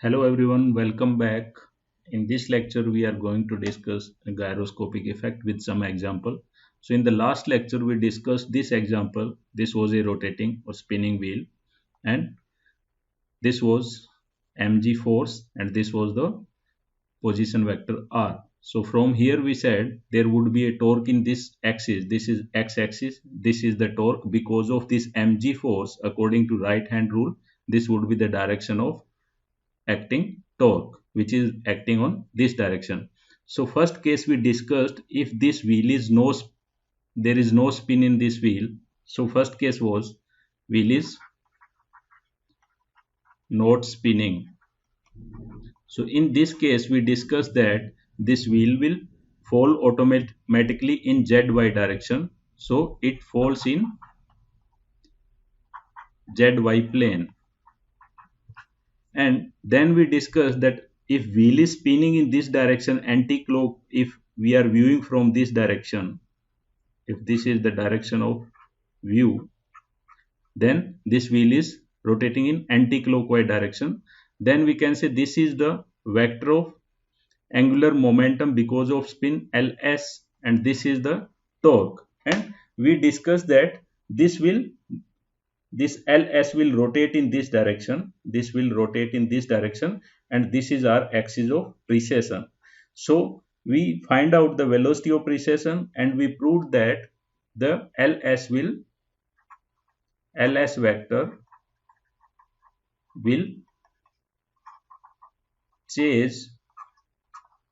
Hello everyone, welcome back. In this lecture, we are going to discuss a gyroscopic effect with some example. So in the last lecture, we discussed this example. This was a rotating or spinning wheel, and this was mg force, and this was the position vector r. So from here we said there would be a torque in this axis. This is x-axis. This is the torque because of this mg force. According to right hand rule, this would be the direction of acting torque, which is acting on this direction. So first case we discussed, if this wheel is there is no spin in this wheel. So first case was wheel is not spinning. So in this case we discussed that this wheel will fall automatically in zy direction. So it falls in zy plane. And then we discussed that if wheel is spinning in this direction anti-clock, if we are viewing from this direction, if this is the direction of view, then this wheel is rotating in anti-clockwise direction. Then we can say this is the vector of angular momentum because of spin ls, and this is the torque. And we discussed that this ls will rotate in this direction, this will rotate in this direction, and this is our axis of precession. So we find out the velocity of precession, and we proved that the ls vector will chase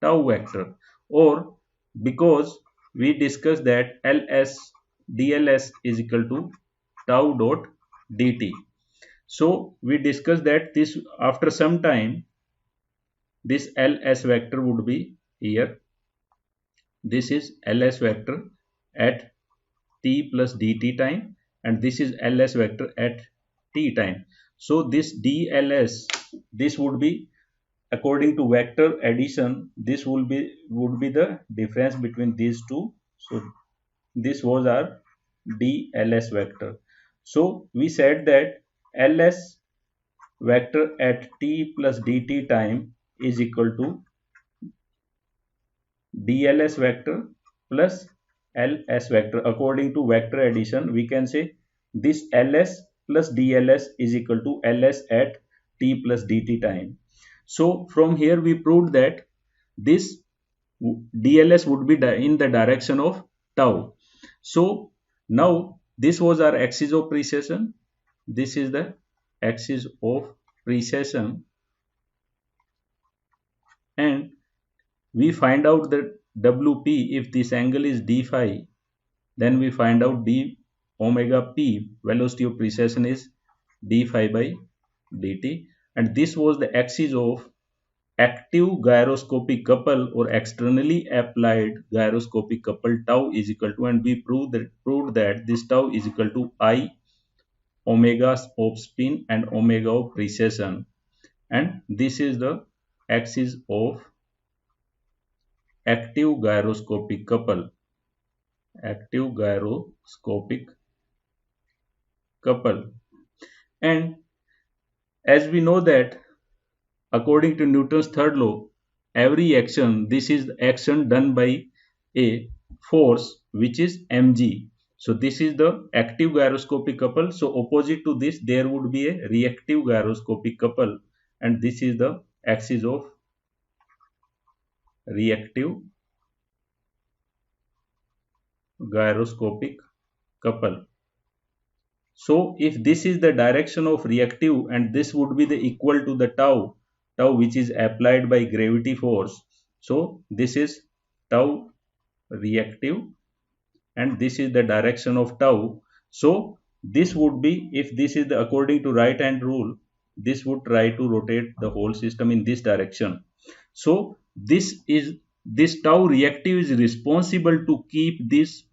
tau vector, or because we discussed that ls dls is equal to tau dot dt. So we discussed that this after some time this ls vector would be here. This is ls vector at t plus dt time, and this is ls vector at t time. So this dls, this would be, according to vector addition, this would be the difference between these two. So this was our dls vector. So we said that ls vector at t plus dt time is equal to dls vector plus ls vector. According to vector addition, we can say this ls plus dls is equal to ls at t plus dt time. So from here we proved that this dls would be in the direction of tau. So now this was our axis of precession. This is the axis of precession, and we find out that wp, if this angle is d phi, then we find out d omega p, velocity of precession, is d phi by dt. And this was the axis of active gyroscopic couple or externally applied gyroscopic couple tau is equal to, and we proved that this tau is equal to I omega of spin and omega of precession. And this is the axis of active gyroscopic couple, active gyroscopic couple. And as we know that according to Newton's third law, every action, this is the action done by a force which is mg. So this is the active gyroscopic couple. So opposite to this there would be a reactive gyroscopic couple, and this is the axis of reactive gyroscopic couple. So if this is the direction of reactive, and this would be the equal to the tau which is applied by gravity force. So this is tau reactive, and this is the direction of tau. So this would be, if this is the according to right hand rule, this would try to rotate the whole system in this direction. So this tau reactive is responsible to keep this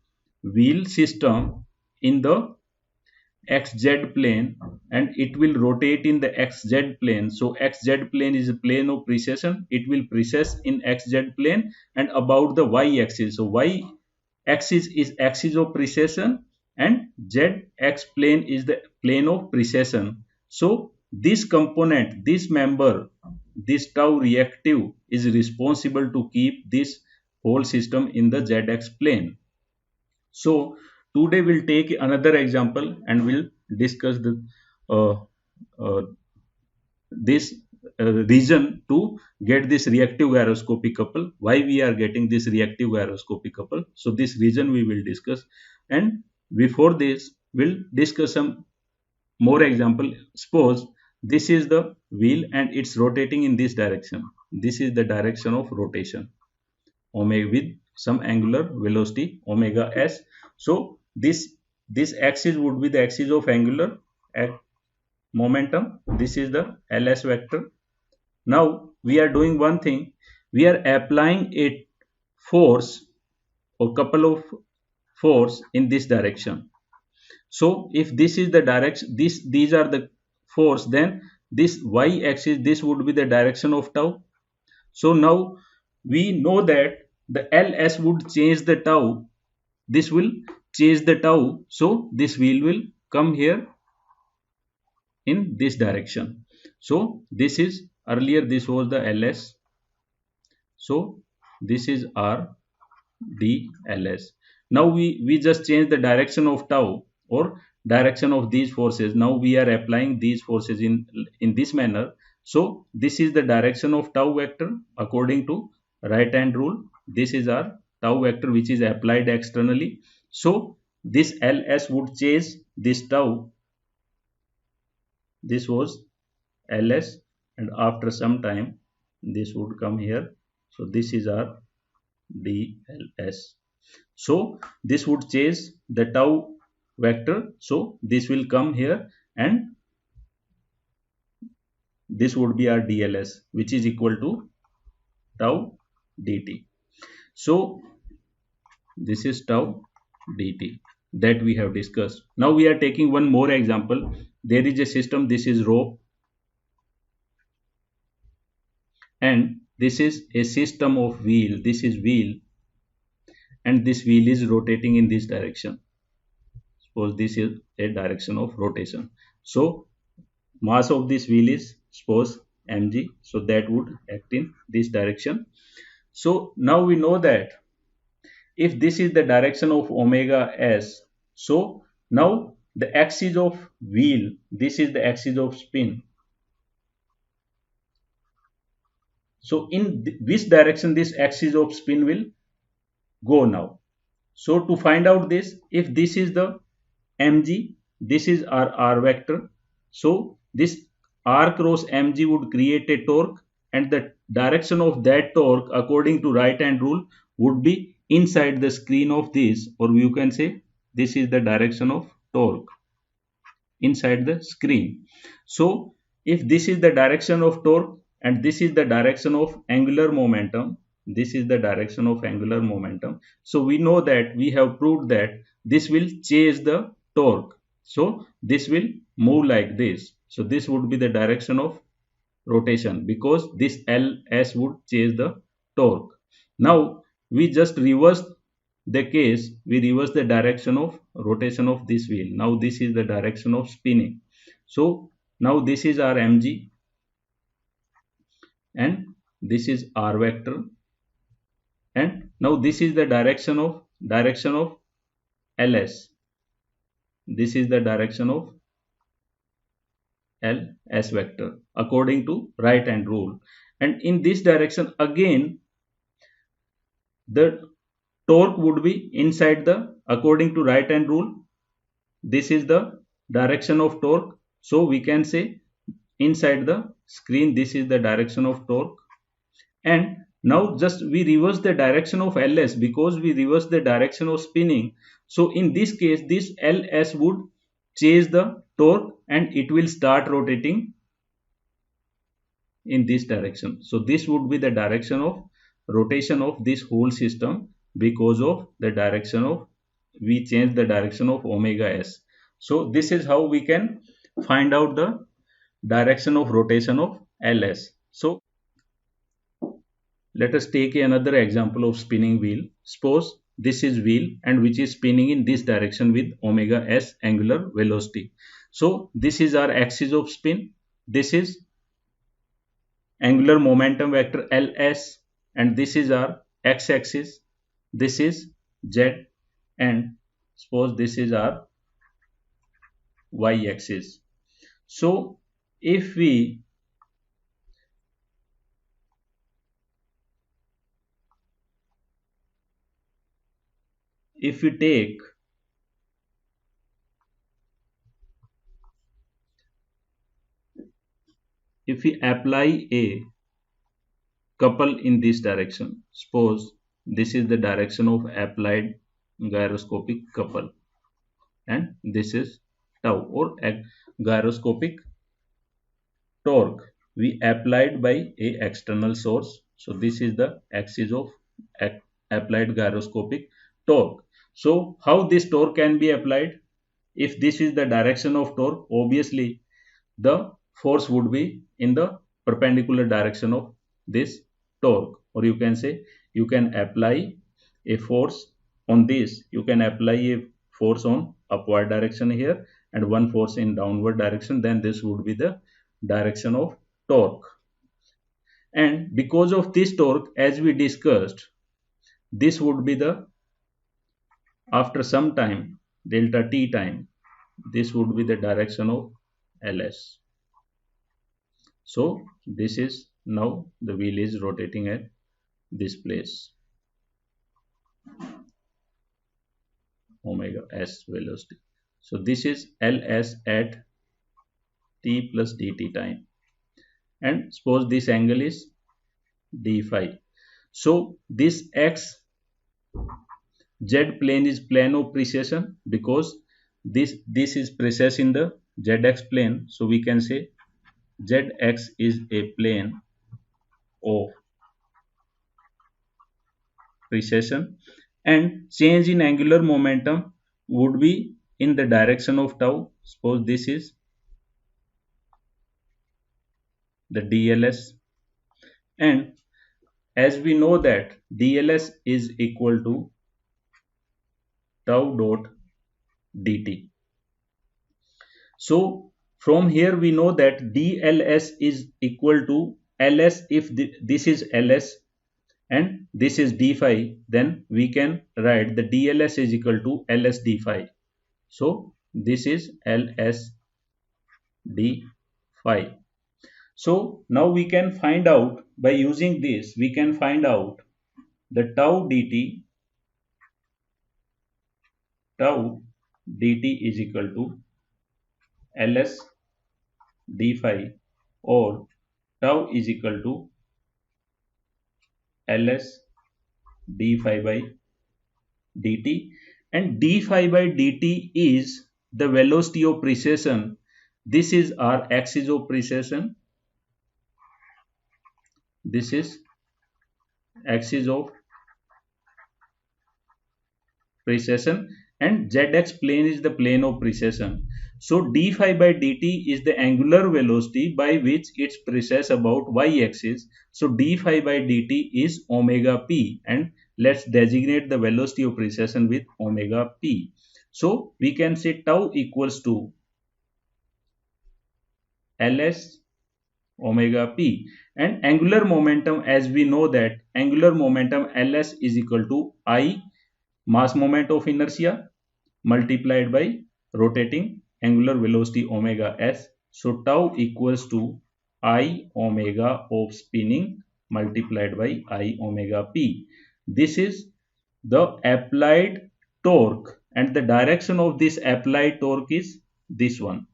wheel system in the xz plane, and it will rotate in the xz plane. So xz plane is a plane of precession, it will precess in xz plane and about the y axis. So y axis is axis of precession, and zx plane is the plane of precession. So this component, this member this tau reactive is responsible to keep this whole system in the zx plane. So today we'll take another example and we'll discuss the uh, uh, this reason to get this reactive gyroscopic couple, why we are getting this reactive gyroscopic couple. So this reason we will discuss, and before this we'll discuss some more example. Suppose this is the wheel and it's rotating in this direction. This is the direction of rotation omega with some angular velocity omega s. So this axis would be the axis of angular momentum. This is the ls vector. Now we are doing one thing. We are applying a force or couple of force in this direction. So if this is the direction, these are the force, then this y axis, this would be the direction of tau. So now we know that the ls would change the tau. This will change the tau. So this wheel will come here in this direction. So this is earlier this was the ls. So this is r d ls. Now we just change the direction of tau or direction of these forces. Now we are applying these forces in this manner. So this is the direction of tau vector according to right hand rule. This is our tau vector which is applied externally. So this ls would change this tau. This was ls, and after some time this would come here. So this is our dls. So this would change the tau vector. So this will come here and this would be our dls, which is equal to tau dt. So this is tau dt that we have discussed. Now we are taking one more example. There is a system, this is rope, and this is a system of wheel. This is wheel, and this wheel is rotating in this direction. Suppose this is a direction of rotation. So mass of this wheel is suppose mg. So that would act in this direction. So now we know that if this is the direction of omega s, so now the axis of wheel, this is the axis of spin. So in which direction this axis of spin will go now? So to find out this, if this is the mg, this is our r vector. So this r cross mg would create a torque, and the direction of that torque according to right hand rule would be inside the screen of this, or you can say this is the direction of torque inside the screen. So if this is the direction of torque and this is the direction of angular momentum, this is the direction of angular momentum. So we know that we have proved that this will change the torque. So this will move like this. So this would be the direction of rotation because this ls would change the torque. Now we just reverse the case. We reverse the direction of rotation of this wheel. Now this is the direction of spinning. So now this is our mg and this is r vector, and now this is the direction of ls. This is the direction of ls vector according to right hand rule, and in this direction again the torque would be inside the according to right hand rule. This is the direction of torque. So we can say inside the screen this is the direction of torque, and now just we reverse the direction of ls because we reverse the direction of spinning. So in this case this ls would change the torque and it will start rotating in this direction. So this would be the direction of rotation of this whole system because of the direction of we change the direction of omega s. So this is how we can find out the direction of rotation of ls. So let us take another example of spinning wheel. Suppose this is wheel and which is spinning in this direction with omega s angular velocity. So this is our axis of spin. This is angular momentum vector ls, and this is our x-axis, this is z, and suppose this is our y-axis. So if we take, if we apply a couple in this direction, suppose this is the direction of applied gyroscopic couple, and this is tau or gyroscopic torque we applied by a external source. So this is the axis of applied gyroscopic torque. So how this torque can be applied? If this is the direction of torque, obviously the force would be in the perpendicular direction of this torque, or you can say you can apply a force on this, you can apply a force on upward direction here and one force in downward direction, then this would be the direction of torque. And because of this torque, as we discussed, this would be the, after some time, delta t time, this would be the direction of ls. So this is, now the wheel is rotating at this place, omega s velocity. So this is ls at t plus dt time, and suppose this angle is d phi. So this x z plane is plane of precession, because this is precess in the zx plane. So we can say zx is a plane of precession, and change in angular momentum would be in the direction of tau. Suppose this is the dls, and as we know that dls is equal to tau dot dt. So from here we know that dls is equal to ls. If this is ls and this is d phi, then we can write the dls is equal to ls d phi. So this is ls d phi. So now we can find out, by using this we can find out the tau dt is equal to ls d phi, or tau is equal to ls d phi by dt, and d phi by dt is the velocity of precession. This is our axis of precession, this is axis of precession, and zx plane is the plane of precession. So d phi by dt is the angular velocity by which it's precess about y-axis. So d phi by dt is omega p, and let's designate the velocity of precession with omega p. So we can say tau equals to ls omega p, and angular momentum, as we know that angular momentum ls is equal to I mass moment of inertia multiplied by rotating angular velocity omega s. So tau equals to I omega of spinning multiplied by I omega p. This is the applied torque, and the direction of this applied torque is this one.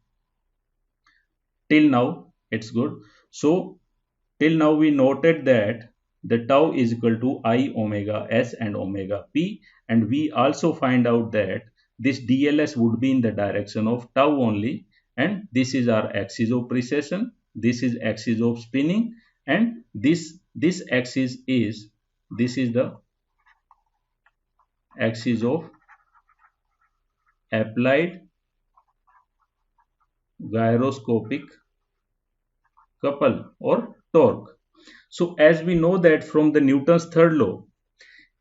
Till now it's good. So till now we noted that the tau is equal to I omega s and omega p, and we also find out that this dls would be in the direction of tau only, and this is our axis of precession, this is axis of spinning, and this axis is, this is the axis of applied gyroscopic couple or torque. So as we know that from the Newton's third law,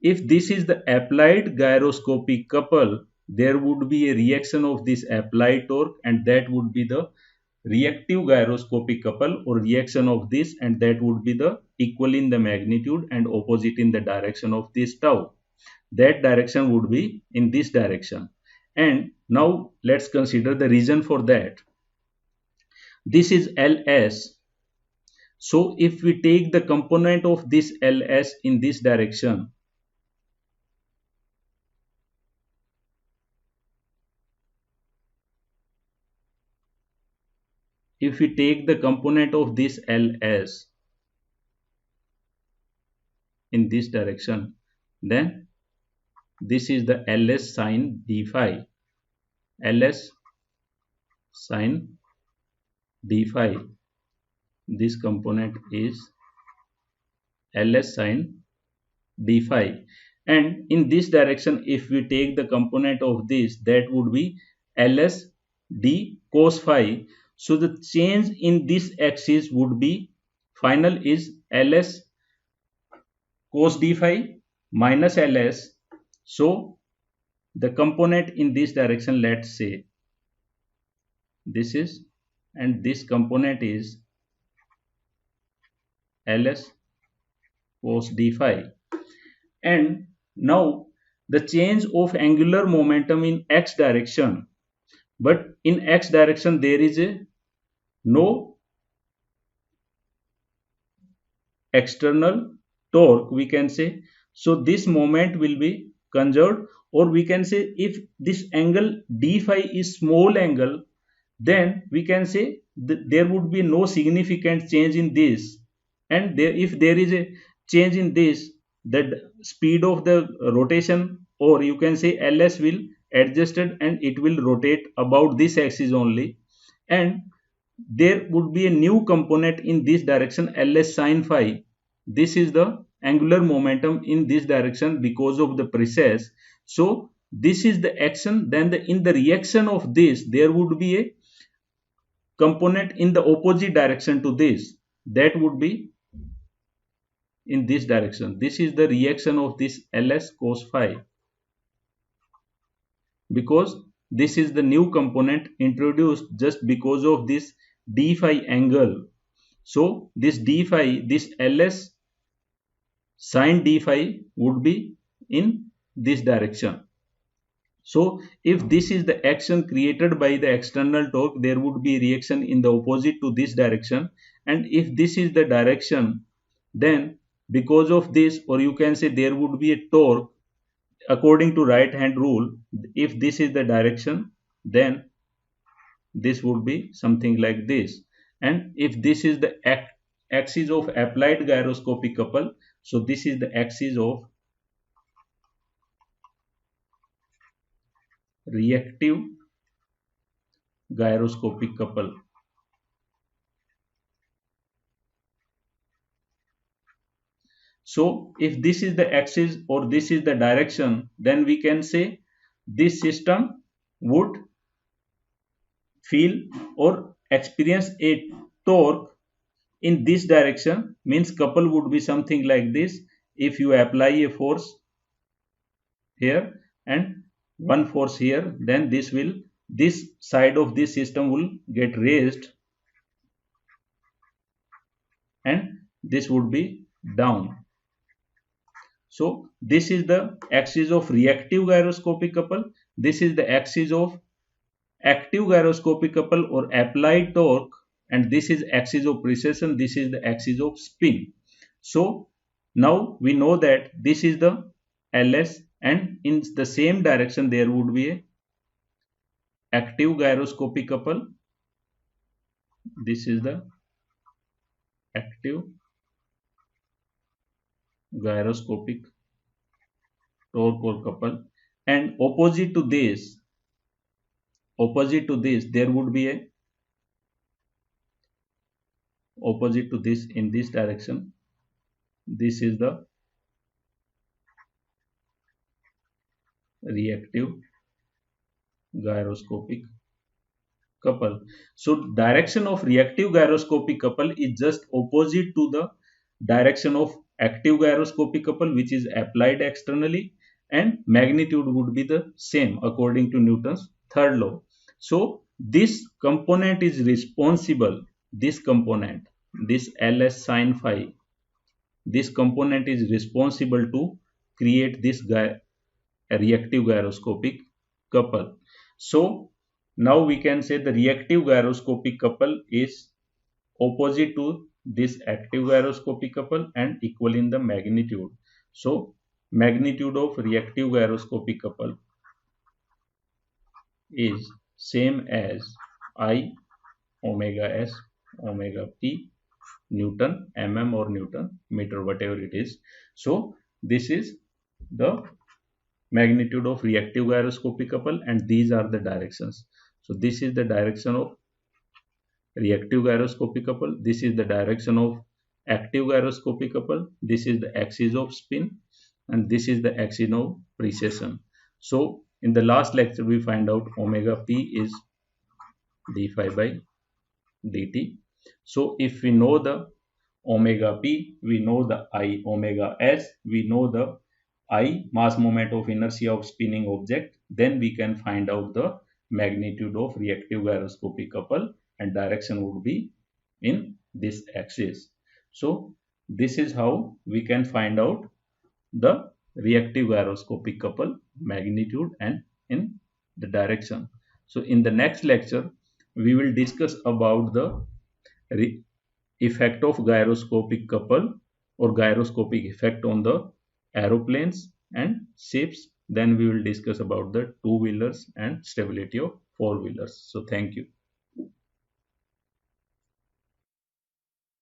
if this is the applied gyroscopic couple, there would be a reaction of this applied torque, and that would be the reactive gyroscopic couple or reaction of this, and that would be the equal in the magnitude and opposite in the direction of this tau. That direction would be in this direction. And now let's consider the reason for that. This is Ls. So if we take the component of this Ls in this direction, if we take the component of this Ls in this direction, then this is the Ls sine d phi. Ls sine d phi. This component is Ls sine d phi. And in this direction, if we take the component of this, that would be Ls d cos phi. So the change in this axis would be final is Ls cos d phi minus Ls. So the component in this direction, let's say this is, and this component is Ls cos d phi. And now the change of angular momentum in x direction, but in x direction there is a no external torque, we can say. So this moment will be conserved, or we can say if this angle d phi is small angle, then we can say there would be no significant change in this, and if there is a change in this, the speed of the rotation, or you can say Ls, will adjusted and it will rotate about this axis only, and there would be a new component in this direction, Ls sine phi. This is the angular momentum in this direction because of the precess. So this is the action. Then in the reaction of this, there would be a component in the opposite direction to this. That would be in this direction. This is the reaction of this Ls cos phi, because this is the new component introduced just because of this d phi angle. So this d phi, this Ls sin d phi would be in this direction. So if this is the action created by the external torque, there would be reaction in the opposite to this direction. And if this is the direction, then because of this, or you can say there would be a torque according to right hand rule. If this is the direction, then this would be something like this. And if this is the axis of applied gyroscopic couple, so this is the axis of reactive gyroscopic couple. So if this is the axis or this is the direction, then we can say this system would feel or experience a torque in this direction, means couple would be something like this. If you apply a force here and one force here, then this side of this system will get raised and this would be down. So this is the axis of reactive gyroscopic couple. This is the axis of active gyroscopic couple or applied torque, and this is axis of precession. This is the axis of spin. So now we know that this is the Ls, and in the same direction there would be a active gyroscopic couple. This is the active gyroscopic torque or couple, and opposite to this there would be a opposite to this in this direction. This is the reactive gyroscopic couple. So direction of reactive gyroscopic couple is just opposite to the direction of active gyroscopic couple, which is applied externally, and magnitude would be the same according to Newton's third law. So This component is responsible, this component, this ls sin phi, this component is responsible to create this reactive gyroscopic couple. So now we can say the reactive gyroscopic couple is opposite to this active gyroscopic couple and equal in the magnitude. So magnitude of reactive gyroscopic couple is same as I omega s omega p Newton mm or Newton meter, whatever it is. So this is the magnitude of reactive gyroscopic couple and these are the directions. So this is the direction of reactive gyroscopic couple, this is the direction of active gyroscopic couple, this is the axis of spin and this is the axis of precession. So in the last lecture we find out omega p is d phi by dt. So if we know the omega p, we know the I omega s, we know the I mass moment of inertia of spinning object, then we can find out the magnitude of reactive gyroscopic couple and direction would be in this axis. So this is how we can find out the reactive gyroscopic couple magnitude and in the direction. So in the next lecture we will discuss about the effect of gyroscopic couple or gyroscopic effect on the aeroplanes and ships. Then we will discuss about the two-wheelers and stability of four-wheelers. So thank you.